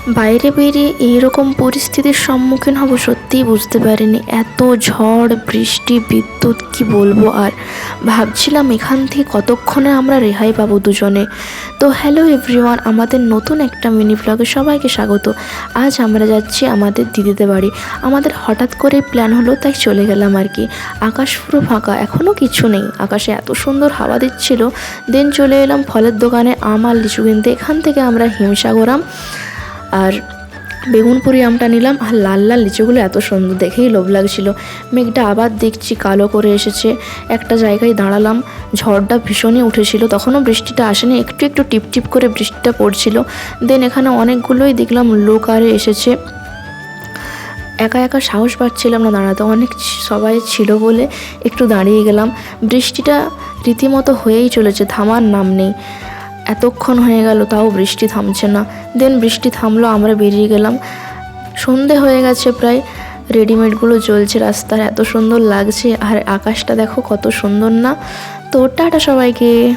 বাইরে বেরিয়ে এইরকম পরিস্থিতির সম্মুখীন হব সত্যিই বুঝতে পারিনি। এত ঝড় বৃষ্টি বিদ্যুৎ কি বলবো। আর ভাবছিলাম এখান থেকে কতক্ষণে আমরা রেহাই পাবো দুজনে। তো হ্যালো এভরিওয়ান, আমাদের নতুন একটা মিনি ব্লগে সবাইকে স্বাগত। আজ আমরা যাচ্ছি আমাদের দিদিদের বাড়ি। আমাদের হঠাৎ করে প্ল্যান হলো, তাই চলে গেলাম আর কি। আকাশ পুরো ফাঁকা, এখনও কিছু নেই, আকাশে এত সুন্দর হাওয়া দিচ্ছিল। দেন চলে এলাম ফলের দোকানে আম আর লিচু কিনতে। এখান থেকে আমরা হিমসাগর আম আর বেগুনপুরি আমটা নিলাম। আর লাল লাল লিচুগুলো এত সুন্দর, দেখেই লোভ লাগছিল। মেঘটা আবার দেখছি কালো করে এসেছে। একটা জায়গায় দাঁড়ালাম, ঝড়টা ভীষণই উঠেছিল, তখনও বৃষ্টিটা আসেনি, একটু একটু টিপ টিপ করে বৃষ্টিটা পড়ছিল। দেন এখানে অনেকগুলোই দেখলাম লোক আরে এসেছে। একা একা সাহস পাচ্ছিলাম না দাঁড়াতে, অনেক সবাই ছিল বলে একটু দাঁড়িয়ে গেলাম। বৃষ্টিটা রীতিমতো হয়েই চলেছে, থামার নাম নেই। এতক্ষণ হয়ে গেল তাও বৃষ্টি থামছে না। দেন বৃষ্টি থামলো, আমরা বেরিয়ে গেলাম। সন্ধে হয়ে গেছে প্রায়, রেডিমেডগুলো জ্বলছে রাস্তায়, এত সুন্দর লাগছে। আর আকাশটা দেখো কত সুন্দর না। তো টাটা সবাইকে।